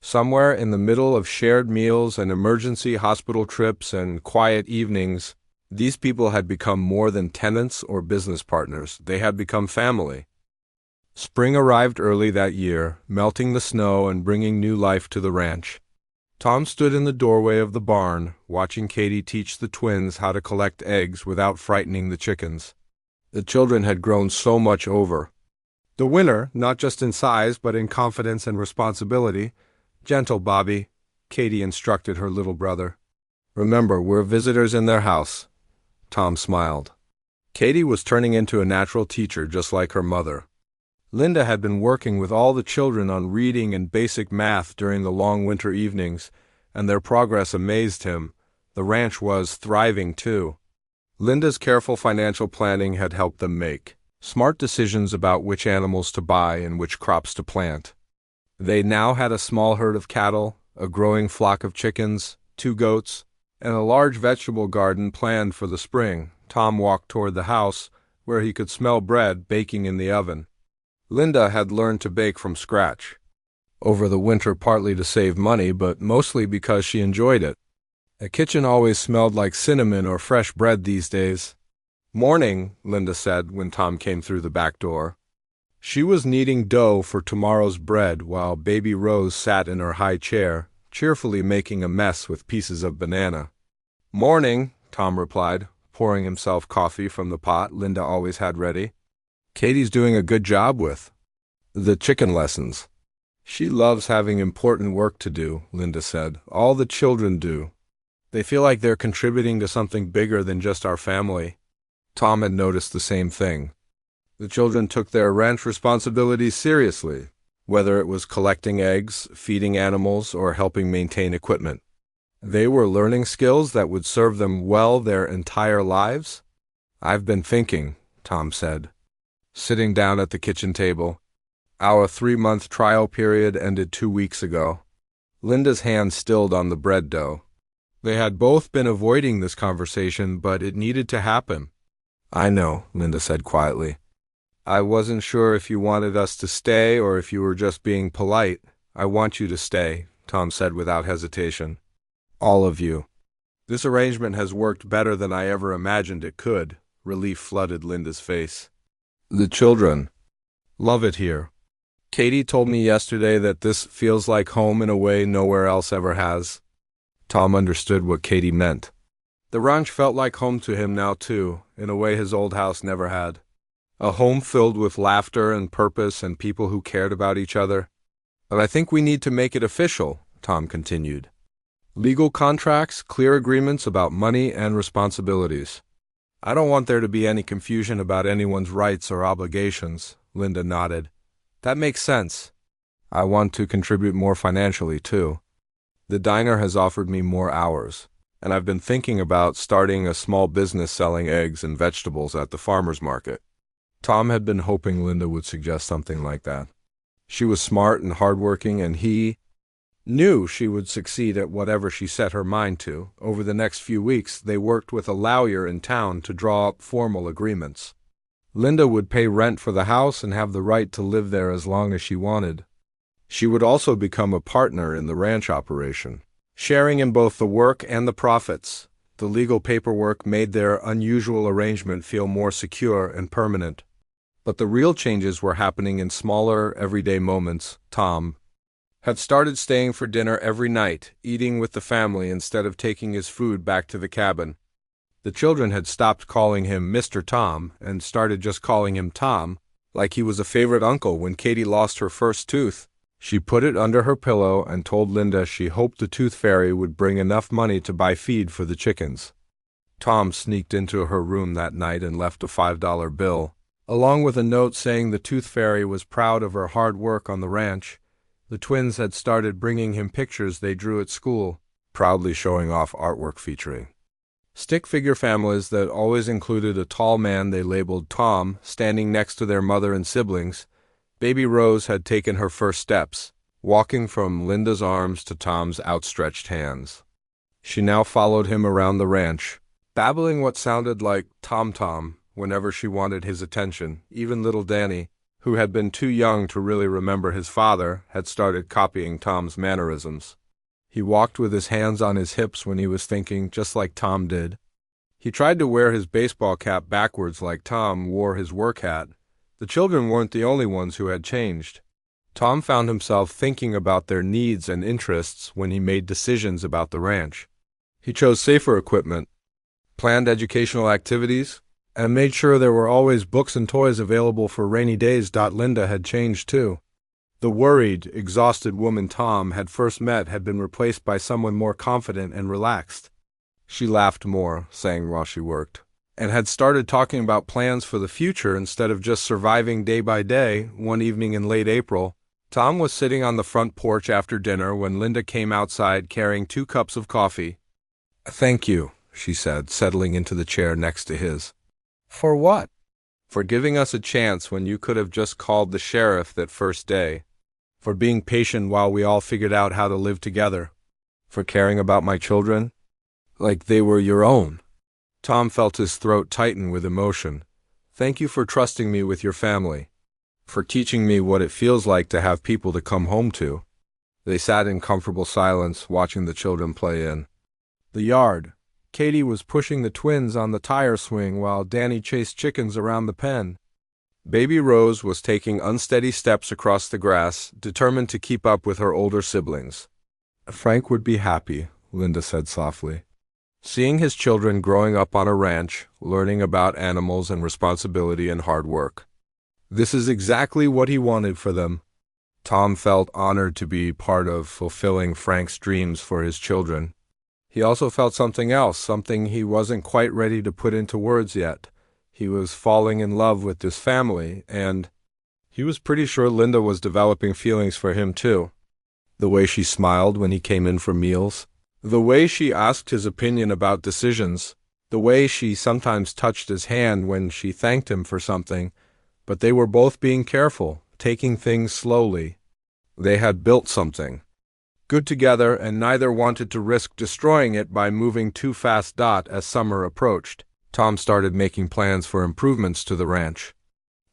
Somewhere in the middle of shared meals and emergency hospital trips and quiet evenings, these people had become more than tenants or business partners. They had become family. Spring arrived early that year, melting the snow and bringing new life to the ranch. Tom stood in the doorway of the barn, watching Katie teach the twins how to collect eggs without frightening the chickens. The children had grown so much over the winter, not just in size but in confidence and responsibility. "Gentle, Bobby," Katie instructed her little brother. "Remember, we're visitors in their house." Tom smiled. Katie was turning into a natural teacher just like her mother. Linda had been working with all the children on reading and basic math during the long winter evenings, and their progress amazed him. The ranch was thriving too. Linda's careful financial planning had helped them make smart decisions about which animals to buy and which crops to plant. They now had a small herd of cattle, a growing flock of chickens, 2 goats, and a large vegetable garden planned for the spring. Tom walked toward the house, where he could smell bread baking in the oven. Linda had learned to bake from scratch. Over the winter, partly to save money, but mostly because she enjoyed it. The kitchen always smelled like cinnamon or fresh bread these days. "Morning," Linda said when Tom came through the back door. She was kneading dough for tomorrow's bread while baby Rose sat in her high chair, cheerfully making a mess with pieces of banana. "Morning," Tom replied, pouring himself coffee from the pot Linda always had ready. "Katie's doing a good job with the chicken lessons. She loves having important work to do," Linda said. "All the children do. They feel like they're contributing to something bigger than just our family." Tom had noticed the same thing. The children took their ranch responsibilities seriously, whether it was collecting eggs, feeding animals, or helping maintain equipment. They were learning skills that would serve them well their entire lives. "I've been thinking," Tom said, sitting down at the kitchen table. "Our 3-month trial period ended 2 weeks ago." Linda's hand stilled on the bread dough. They had both been avoiding this conversation, but it needed to happen. "I know," Linda said quietly. "I wasn't sure if you wanted us to stay or if you were just being polite." "I want you to stay," Tom said without hesitation. "All of you. This arrangement has worked better than I ever imagined it could." Relief flooded Linda's face. "The children love it here. Katie told me yesterday that this feels like home in a way nowhere else ever has." Tom understood what Katie meant. The ranch felt like home to him now too, in a way his old house never had. A home filled with laughter and purpose and people who cared about each other. "But I think we need to make it official," Tom continued. "Legal contracts, clear agreements about money and responsibilities. I don't want there to be any confusion about anyone's rights or obligations." Linda nodded. "That makes sense. I want to contribute more financially, too. The diner has offered me more hours, and I've been thinking about starting a small business selling eggs and vegetables at the farmer's market." Tom had been hoping Linda would suggest something like that. She was smart and hardworking, and he knew she would succeed at whatever she set her mind to. Over the next few weeks, they worked with a lawyer in town to draw up formal agreements. Linda would pay rent for the house and have the right to live there as long as she wanted. She would also become a partner in the ranch operation, sharing in both the work and the profits. The legal paperwork made their unusual arrangement feel more secure and permanent. But the real changes were happening in smaller, everyday moments. Tom had started staying for dinner every night, eating with the family instead of taking his food back to the cabin. The children had stopped calling him Mr. Tom and started just calling him Tom, like he was a favorite uncle. When Katie lost her first tooth, she put it under her pillow and told Linda she hoped the tooth fairy would bring enough money to buy feed for the chickens. Tom sneaked into her room that night and left a $5 bill, along with a note saying the tooth fairy was proud of her hard work on the ranch. The twins had started bringing him pictures they drew at school, proudly showing off artwork featuring stick figure families that always included a tall man they labeled Tom standing next to their mother and siblings. Baby Rose had taken her first steps, walking from Linda's arms to Tom's outstretched hands. She now followed him around the ranch, babbling what sounded like Tom-Tom whenever she wanted his attention. Even little Danny, who had been too young to really remember his father, had started copying Tom's mannerisms. He walked with his hands on his hips when he was thinking, just like Tom did. He tried to wear his baseball cap backwards like Tom wore his work hat. The children weren't the only ones who had changed. Tom found himself thinking about their needs and interests when he made decisions about the ranch. He chose safer equipment, planned educational activities, and made sure there were always books and toys available for rainy days. Linda had changed too. The worried, exhausted woman Tom had first met had been replaced by someone more confident and relaxed. She laughed more, sang while she worked, and had started talking about plans for the future instead of just surviving day by day. One evening in late April, Tom was sitting on the front porch after dinner when Linda came outside carrying 2 cups of coffee. Thank you, she said, settling into the chair next to his. For what? For giving us a chance when you could have just called the sheriff that first day. For being patient while we all figured out how to live together. For caring about my children like they were your own. Tom felt his throat tighten with emotion. Thank you for trusting me with your family. For teaching me what it feels like to have people to come home to. They sat in comfortable silence, watching the children play in the yard. Katie was pushing the twins on the tire swing while Danny chased chickens around the pen. Baby Rose was taking unsteady steps across the grass, determined to keep up with her older siblings. Frank would be happy, Linda said softly. Seeing his children growing up on a ranch, learning about animals and responsibility and hard work. This is exactly what he wanted for them. Tom felt honored to be part of fulfilling Frank's dreams for his children. He also felt something else, something he wasn't quite ready to put into words yet. He was falling in love with this family, and he was pretty sure Linda was developing feelings for him too. The way she smiled when he came in for meals, the way she asked his opinion about decisions, the way she sometimes touched his hand when she thanked him for something, but they were both being careful, taking things slowly. They had built something good together, and neither wanted to risk destroying it by moving too fast. As summer approached, Tom started making plans for improvements to the ranch.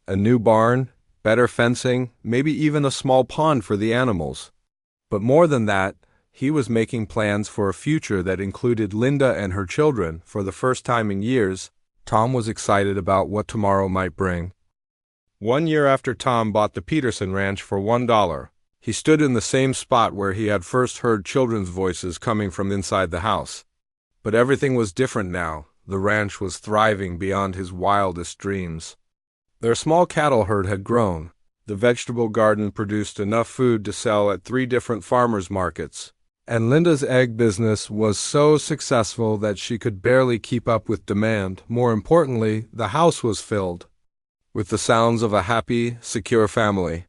A new barn, better fencing, maybe even a small pond for the animals. But more than that, he was making plans for a future that included Linda and her children. For the first time in years, Tom was excited about what tomorrow might bring. 1 year after Tom bought the Peterson Ranch for $1, he stood in the same spot where he had first heard children's voices coming from inside the house. But everything was different now. The ranch was thriving beyond his wildest dreams. Their small cattle herd had grown. The vegetable garden produced enough food to sell at 3 different farmers' markets. And Linda's egg business was so successful that she could barely keep up with demand. More importantly, the house was filled with the sounds of a happy, secure family.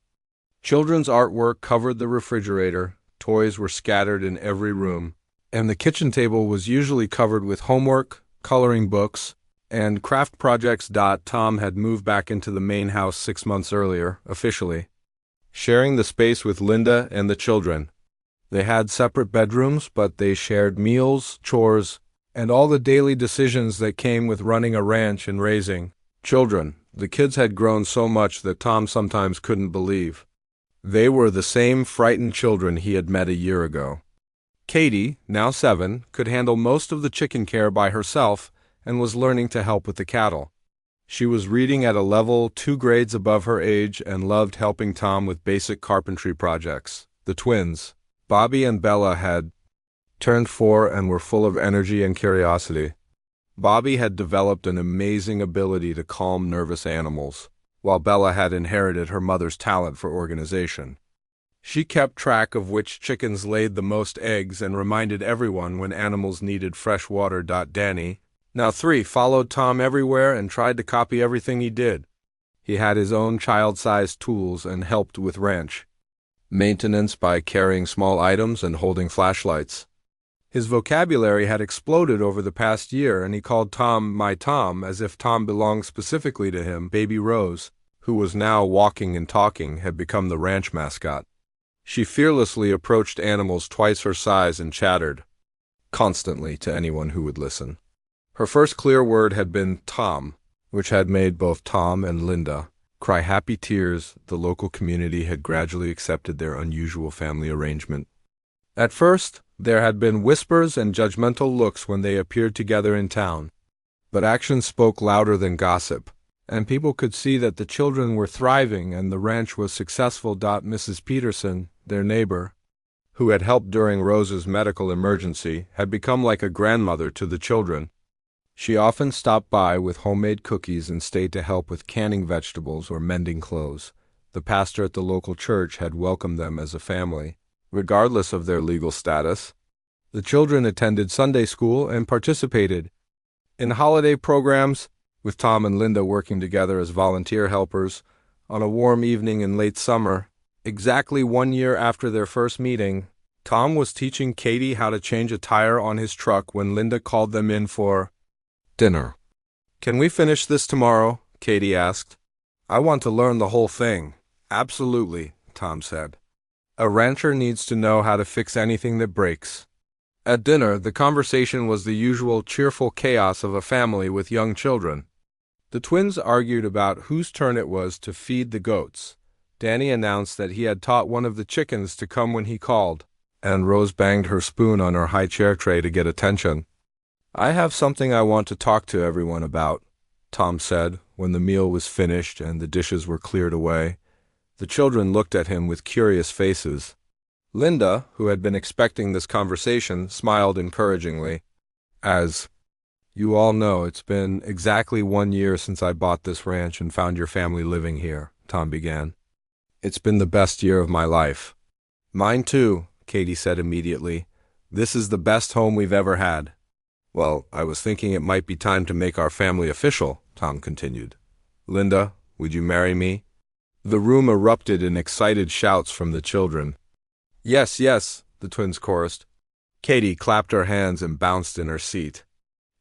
Children's artwork covered the refrigerator, toys were scattered in every room, and the kitchen table was usually covered with homework, coloring books, and craft projects. Tom had moved back into the main house 6 months earlier, officially, sharing the space with Linda and the children. They had separate bedrooms, but they shared meals, chores, and all the daily decisions that came with running a ranch and raising children. The kids had grown so much that Tom sometimes couldn't believe. They were the same frightened children he had met a year ago. Katie, now 7, could handle most of the chicken care by herself and was learning to help with the cattle. She was reading at a level 2 grades above her age and loved helping Tom with basic carpentry projects. The twins, Bobby and Bella, had turned 4 and were full of energy and curiosity. Bobby had developed an amazing ability to calm nervous animals, while Bella had inherited her mother's talent for organization. She kept track of which chickens laid the most eggs and reminded everyone when animals needed fresh water. Danny, now 3, followed Tom everywhere and tried to copy everything he did. He had his own child-sized tools and helped with ranch maintenance by carrying small items and holding flashlights. His vocabulary had exploded over the past year, and he called Tom "my Tom" as if Tom belonged specifically to him. Baby Rose, who was now walking and talking, had become the ranch mascot. She fearlessly approached animals twice her size and chattered constantly to anyone who would listen. Her first clear word had been Tom, which had made both Tom and Linda cry happy tears. The local community had gradually accepted their unusual family arrangement. At first, there had been whispers and judgmental looks when they appeared together in town, but actions spoke louder than gossip, and people could see that the children were thriving and the ranch was successful. Mrs. Peterson, their neighbor, who had helped during Rose's medical emergency, had become like a grandmother to the children. She often stopped by with homemade cookies and stayed to help with canning vegetables or mending clothes. The pastor at the local church had welcomed them as a family, regardless of their legal status. The children attended Sunday school and participated in holiday programs, with Tom and Linda working together as volunteer helpers. On a warm evening in late summer, exactly 1 year after their first meeting, Tom was teaching Katie how to change a tire on his truck when Linda called them in for dinner. "Can we finish this tomorrow?" Katie asked. "I want to learn the whole thing." "Absolutely," Tom said. "A rancher needs to know how to fix anything that breaks." At dinner, the conversation was the usual cheerful chaos of a family with young children. The twins argued about whose turn it was to feed the goats. Danny announced that he had taught one of the chickens to come when he called, and Rose banged her spoon on her high chair tray to get attention. "I have something I want to talk to everyone about," Tom said, when the meal was finished and the dishes were cleared away. The children looked at him with curious faces. Linda, who had been expecting this conversation, smiled encouragingly. "As you all know, it's been exactly 1 year since I bought this ranch and found your family living here," Tom began. "It's been the best year of my life." "Mine too," Katie said immediately. "This is the best home we've ever had." "Well, I was thinking it might be time to make our family official," Tom continued. "Linda, would you marry me?" The room erupted in excited shouts from the children. "Yes, yes," the twins chorused. Katie clapped her hands and bounced in her seat.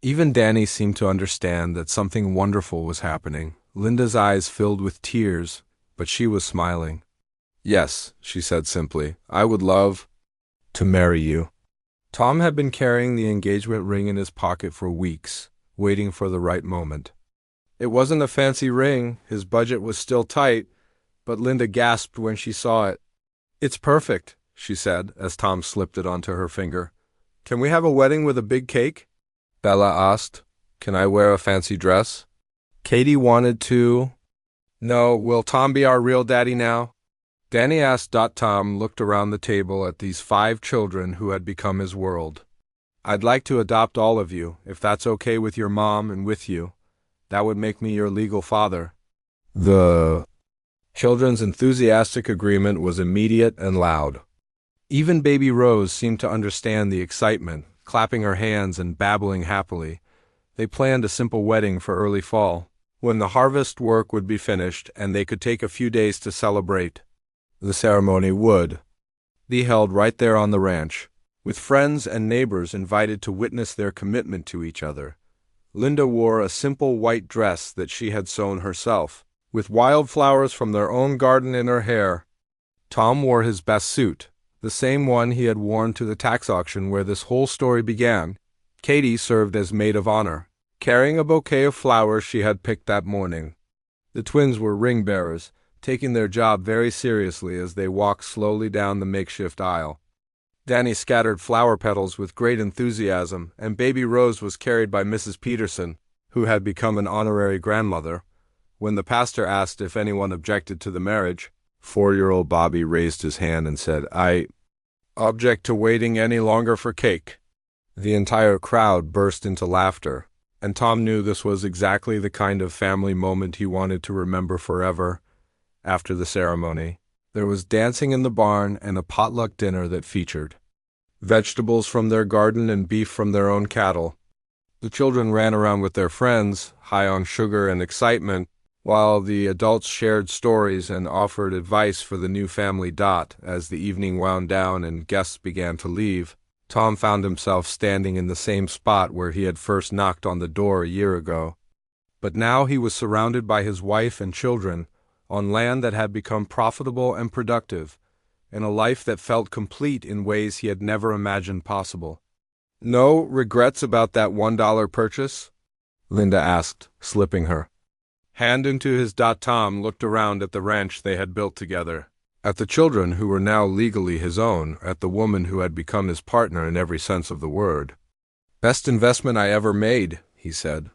Even Danny seemed to understand that something wonderful was happening. Linda's eyes filled with tears, but she was smiling. "Yes," she said simply, "I would love to marry you." Tom had been carrying the engagement ring in his pocket for weeks, waiting for the right moment. It wasn't a fancy ring, his budget was still tight, but Linda gasped when she saw it. "It's perfect," she said, as Tom slipped it onto her finger. "Can we have a wedding with a big cake?" Bella asked. "Can I wear a fancy dress?" Katie wanted to. "No, will Tom be our real daddy now?" Danny asked. Tom looked around the table at these 5 children who had become his world. "I'd like to adopt all of you, if that's okay with your mom and with you. That would make me your legal father." The children's enthusiastic agreement was immediate and loud. Even baby Rose seemed to understand the excitement, clapping her hands and babbling happily. They planned a simple wedding for early fall, when the harvest work would be finished and they could take a few days to celebrate. The ceremony would be held right there on the ranch, with friends and neighbors invited to witness their commitment to each other. Linda wore a simple white dress that she had sewn herself, with wildflowers from their own garden in her hair. Tom wore his best suit, the same one he had worn to the tax auction where this whole story began. Katie served as maid of honor, carrying a bouquet of flowers she had picked that morning. The twins were ring bearers, taking their job very seriously as they walked slowly down the makeshift aisle. Danny scattered flower petals with great enthusiasm, and baby Rose was carried by Mrs. Peterson, who had become an honorary grandmother. When the pastor asked if anyone objected to the marriage, 4-year-old Bobby raised his hand and said, "I object to waiting any longer for cake." The entire crowd burst into laughter, and Tom knew this was exactly the kind of family moment he wanted to remember forever. After the ceremony, there was dancing in the barn and a potluck dinner that featured vegetables from their garden and beef from their own cattle. The children ran around with their friends, high on sugar and excitement, while the adults shared stories and offered advice for the new family. As the evening wound down and guests began to leave, Tom found himself standing in the same spot where he had first knocked on the door a year ago. But now he was surrounded by his wife and children, on land that had become profitable and productive, in a life that felt complete in ways he had never imagined possible. "No regrets about that $1 purchase?" Linda asked, slipping her hand into his. Tom looked around at the ranch they had built together, at the children who were now legally his own, at the woman who had become his partner in every sense of the word. "Best investment I ever made," he said.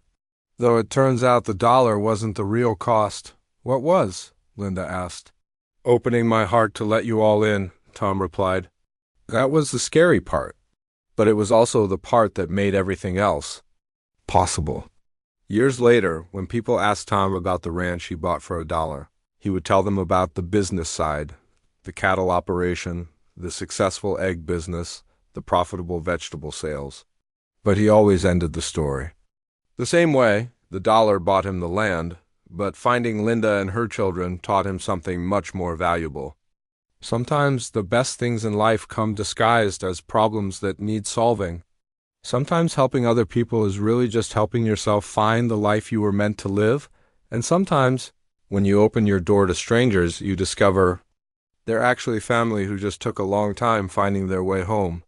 "Though it turns out the dollar wasn't the real cost." "What was?" Linda asked. "Opening my heart to let you all in," Tom replied. "That was the scary part, but it was also the part that made everything else possible." Years later, when people asked Tom about the ranch he bought for $1, he would tell them about the business side, the cattle operation, the successful egg business, the profitable vegetable sales. But he always ended the story the same way. The dollar bought him the land, but finding Linda and her children taught him something much more valuable. Sometimes the best things in life come disguised as problems that need solving. Sometimes helping other people is really just helping yourself find the life you were meant to live, and sometimes, when you open your door to strangers, you discover they're actually family who just took a long time finding their way home.